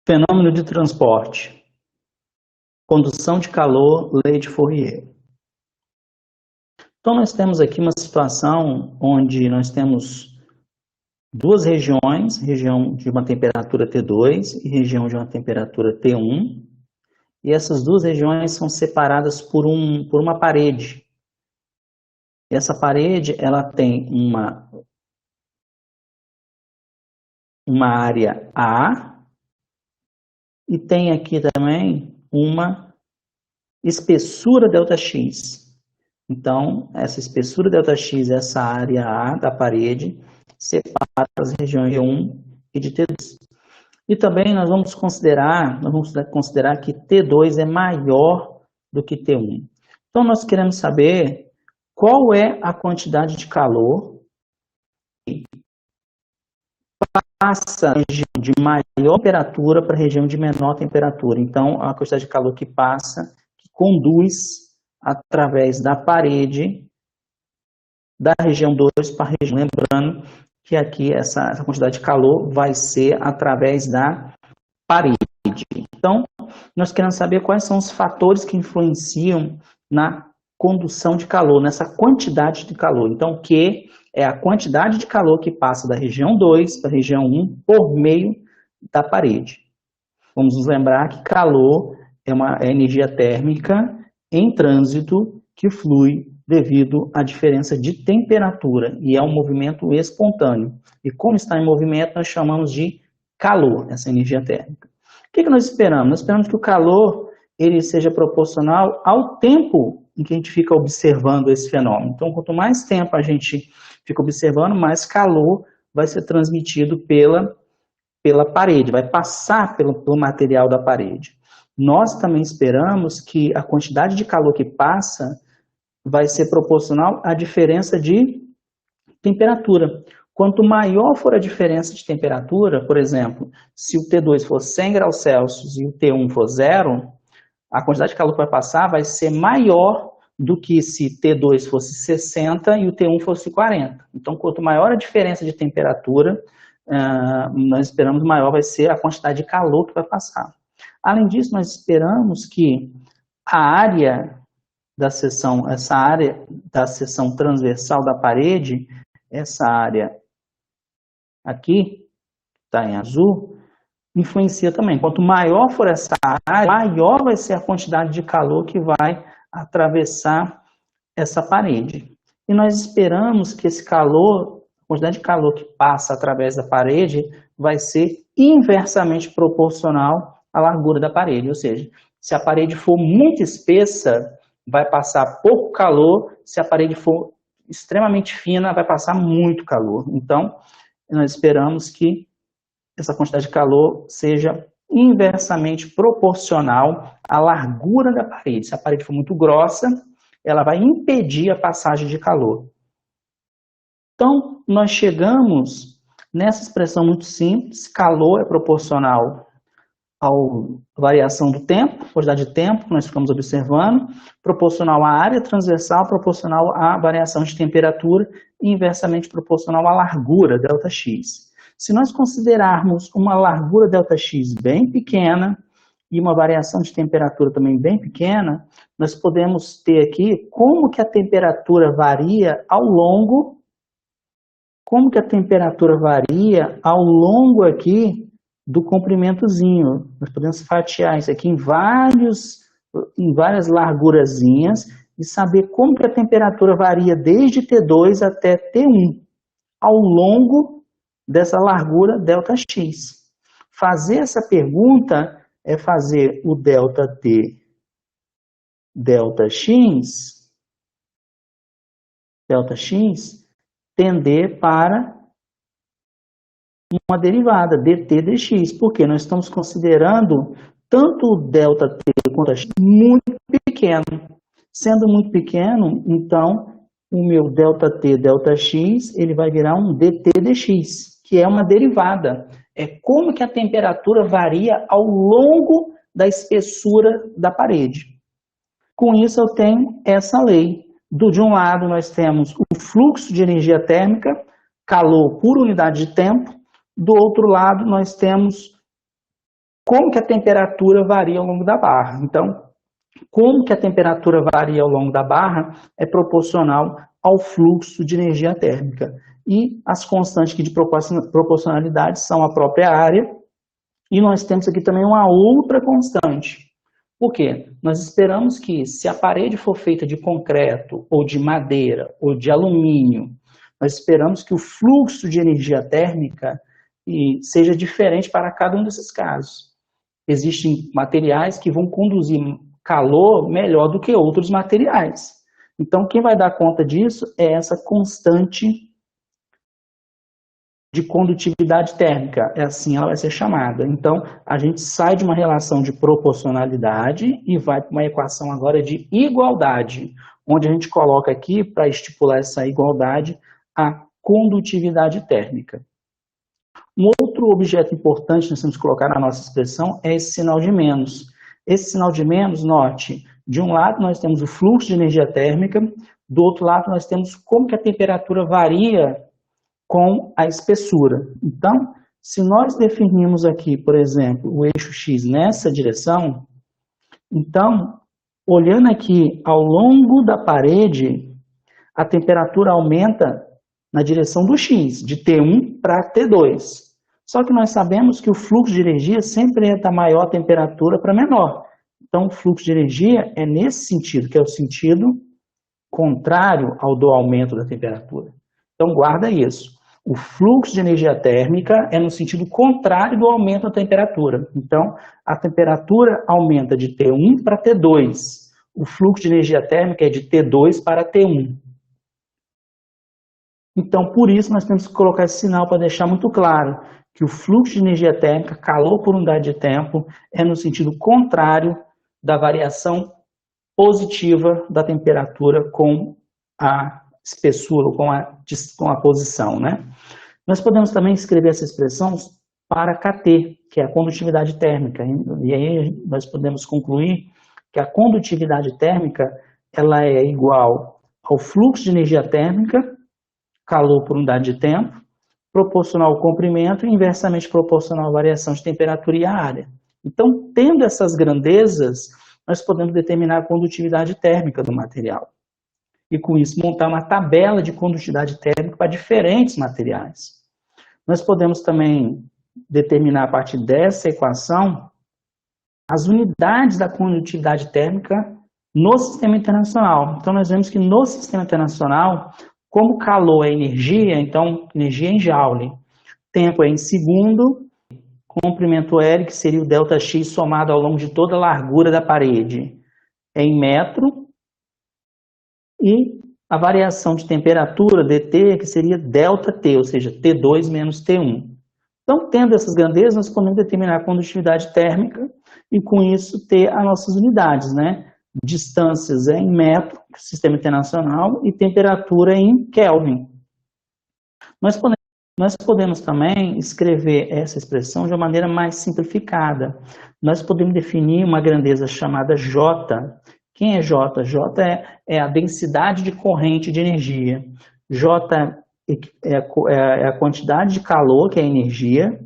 Fenômeno de transporte, condução de calor, lei de Fourier. Então, nós temos aqui uma situação onde nós temos duas regiões, região de uma temperatura T2 e região de uma temperatura T1, e essas duas regiões são separadas por uma parede. E essa parede ela tem uma área A e tem aqui também uma espessura ΔX. Então, essa espessura ΔX, essa área A da parede, separa as regiões T1 e de T2. E também nós vamos considerar que T2 é maior do que T1. Então, nós queremos saber qual é a quantidade de calor que passa da região de maior temperatura para a região de menor temperatura. Então, a quantidade de calor que passa, que conduz através da parede da região 2 para a região. Lembrando que aqui essa quantidade de calor vai ser através da parede. Então, nós queremos saber quais são os fatores que influenciam na condução de calor, nessa quantidade de calor. Então, Q é a quantidade de calor que passa da região 2 para a região 1 por meio da parede. Vamos nos lembrar que calor é energia térmica em trânsito que flui devido à diferença de temperatura e é um movimento espontâneo. E como está em movimento, nós chamamos de calor, essa energia térmica. O que nós esperamos? Nós esperamos que o calor ele seja proporcional ao tempo em que a gente fica observando esse fenômeno. Então, quanto mais tempo a gente fica observando, mais calor vai ser transmitido pela parede, vai passar pelo material da parede. Nós também esperamos que a quantidade de calor que passa vai ser proporcional à diferença de temperatura. Quanto maior for a diferença de temperatura, por exemplo, se o T2 for 100 graus Celsius e o T1 for 0, a quantidade de calor que vai passar vai ser maior do que se T2 fosse 60 e o T1 fosse 40. Então, quanto maior a diferença de temperatura, nós esperamos maior vai ser a quantidade de calor que vai passar. Além disso, nós esperamos que a área da seção, essa área da seção transversal da parede, essa área aqui, está em azul, influencia também. Quanto maior for essa área, maior vai ser a quantidade de calor que vai atravessar essa parede. E nós esperamos que esse calor, a quantidade de calor que passa através da parede, vai ser inversamente proporcional à largura da parede. Ou seja, se a parede for muito espessa, vai passar pouco calor. Se a parede for extremamente fina, vai passar muito calor. Então, nós esperamos que essa quantidade de calor seja inversamente proporcional à largura da parede. Se a parede for muito grossa, ela vai impedir a passagem de calor. Então, nós chegamos nessa expressão muito simples: calor é proporcional à variação do tempo, quantidade de tempo que nós ficamos observando, proporcional à área transversal, proporcional à variação de temperatura e inversamente proporcional à largura, ΔX. Se nós considerarmos uma largura ΔX bem pequena e uma variação de temperatura também bem pequena, nós podemos ter aqui como que a temperatura varia ao longo, aqui do comprimentozinho. Nós podemos fatiar isso aqui em várias largurazinhas e saber como que a temperatura varia desde T2 até T1 ao longo dessa largura ΔX. Fazer essa pergunta é fazer o ΔT, ΔX tender para uma derivada, dt dx, porque nós estamos considerando tanto o ΔT quanto a x muito pequeno. Sendo muito pequeno, então, o meu ΔT, ΔX, ele vai virar um dt dx, que é uma derivada. É como que a temperatura varia ao longo da espessura da parede. Com isso, eu tenho essa lei. De um lado, nós temos o fluxo de energia térmica, calor por unidade de tempo. Do outro lado, nós temos como que a temperatura varia ao longo da barra. Então, como que a temperatura varia ao longo da barra é proporcional ao fluxo de energia térmica. E as constantes de proporcionalidade são a própria área, e nós temos aqui também uma outra constante. Por quê? Nós esperamos que, se a parede for feita de concreto, ou de madeira, ou de alumínio, nós esperamos que o fluxo de energia térmica seja diferente para cada um desses casos. Existem materiais que vão conduzir calor melhor do que outros materiais. Então, quem vai dar conta disso é essa constante de condutividade térmica, é assim ela vai ser chamada. Então, a gente sai de uma relação de proporcionalidade e vai para uma equação agora de igualdade, onde a gente coloca aqui, para estipular essa igualdade, a condutividade térmica. Um outro objeto importante que nós temos que colocar na nossa expressão é esse sinal de menos. Esse sinal de menos, note, de um lado nós temos o fluxo de energia térmica, do outro lado nós temos como que a temperatura varia com a espessura. Então, se nós definirmos aqui, por exemplo, o eixo X nessa direção, então, olhando aqui ao longo da parede, a temperatura aumenta na direção do X, de T1 para T2. Só que nós sabemos que o fluxo de energia sempre é da maior temperatura para menor. Então, o fluxo de energia é nesse sentido, que é o sentido contrário ao do aumento da temperatura. Então, guarda isso. O fluxo de energia térmica é no sentido contrário do aumento da temperatura. Então, a temperatura aumenta de T1 para T2. O fluxo de energia térmica é de T2 para T1. Então, por isso, nós temos que colocar esse sinal para deixar muito claro que o fluxo de energia térmica, calor por unidade de tempo, é no sentido contrário da variação positiva da temperatura com a espessura, com a posição, né? Nós podemos também escrever essa expressão para KT, que é a condutividade térmica. E aí nós podemos concluir que a condutividade térmica ela é igual ao fluxo de energia térmica, calor por unidade de tempo, proporcional ao comprimento e inversamente proporcional à variação de temperatura e a área. Então, tendo essas grandezas, nós podemos determinar a condutividade térmica do material. E com isso montar uma tabela de condutividade térmica para diferentes materiais. Nós podemos também determinar a partir dessa equação as unidades da condutividade térmica no sistema internacional. Então nós vemos que no sistema internacional, como calor é energia, então energia em joule, tempo é em segundo, comprimento L, que seria o ΔX somado ao longo de toda a largura da parede, é em metro, e a variação de temperatura, dt, que seria ΔT, ou seja, T2 menos T1. Então, tendo essas grandezas, nós podemos determinar a condutividade térmica e, com isso, ter as nossas unidades, né? Distâncias em metro, sistema internacional, e temperatura em Kelvin. Nós podemos também escrever essa expressão de uma maneira mais simplificada. Nós podemos definir uma grandeza chamada J. Quem é J? J é a densidade de corrente de energia. J é a quantidade de calor, que é a energia,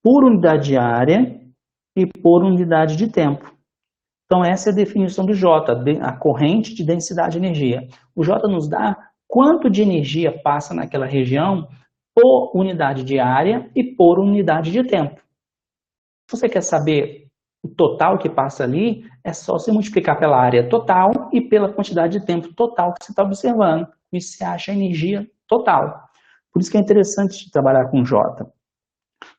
por unidade de área e por unidade de tempo. Então, essa é a definição do J, a corrente de densidade de energia. O J nos dá quanto de energia passa naquela região por unidade de área e por unidade de tempo. Se você quer saber o total que passa ali, é só você multiplicar pela área total e pela quantidade de tempo total que você está observando. Isso você acha a energia total. Por isso que é interessante trabalhar com J.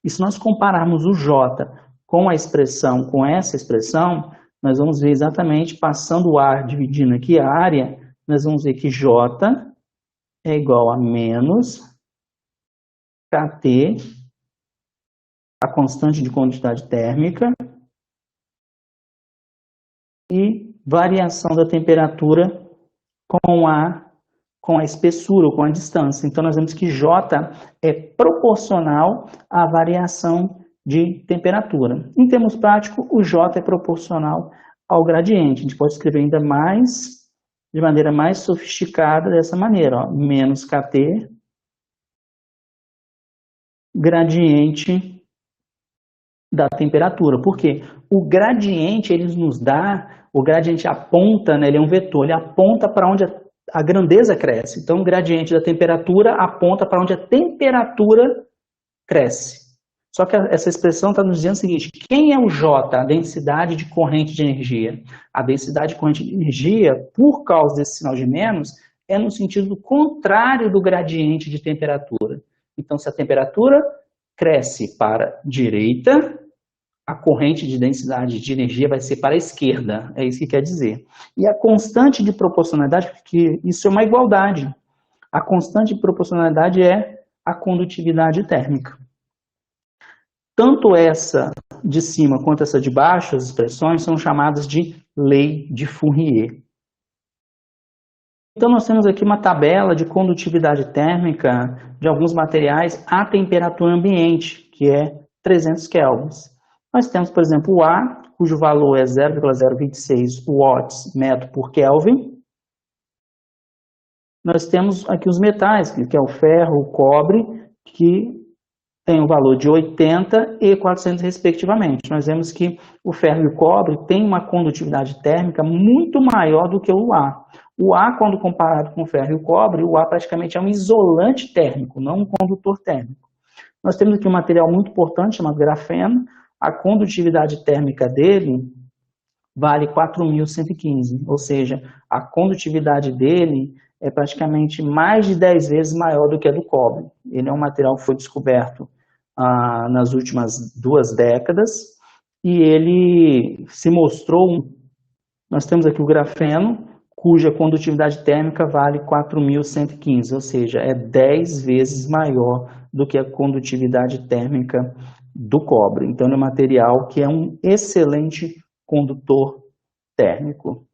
E se nós compararmos o J com a expressão, com essa expressão, nós vamos ver exatamente, passando o ar, dividindo aqui a área, nós vamos ver que J é igual a menos KT, a constante de condutividade térmica, e variação da temperatura com a espessura, ou com a distância. Então, nós vemos que J é proporcional à variação de temperatura. Em termos práticos, o J é proporcional ao gradiente. A gente pode escrever ainda mais, de maneira mais sofisticada, dessa maneira, ó, menos KT, gradiente da temperatura. Por quê? O gradiente, ele nos dá, o gradiente aponta, né, ele é um vetor, ele aponta para onde a grandeza cresce. Então, o gradiente da temperatura aponta para onde a temperatura cresce. Só que essa expressão está nos dizendo o seguinte: quem é o J, a densidade de corrente de energia? A densidade de corrente de energia, por causa desse sinal de menos, é no sentido contrário do gradiente de temperatura. Então, se a temperatura cresce para a direita, a corrente de densidade de energia vai ser para a esquerda, é isso que quer dizer. E a constante de proporcionalidade, porque isso é uma igualdade, a constante de proporcionalidade é a condutividade térmica. Tanto essa de cima quanto essa de baixo, as expressões são chamadas de lei de Fourier. Então nós temos aqui uma tabela de condutividade térmica de alguns materiais à temperatura ambiente, que é 300 kelvins. Nós temos, por exemplo, o A, cujo valor é 0,026 watts metro por Kelvin. Nós temos aqui os metais, que é o ferro, o cobre, que tem o valor de 80 e 400 respectivamente. Nós vemos que o ferro e o cobre têm uma condutividade térmica muito maior do que o A. O A, quando comparado com o ferro e o cobre, o A praticamente é um isolante térmico, não um condutor térmico. Nós temos aqui um material muito importante chamado grafeno. A condutividade térmica dele vale 4.115, ou seja, a condutividade dele é praticamente mais de 10 vezes maior do que a do cobre. Ele é um material que foi descoberto nas últimas 2 décadas e ele se mostrou. Nós temos aqui o grafeno, cuja condutividade térmica vale 4.115, ou seja, é 10 vezes maior do que a condutividade térmica do cobre. Então, é um material que é um excelente condutor térmico.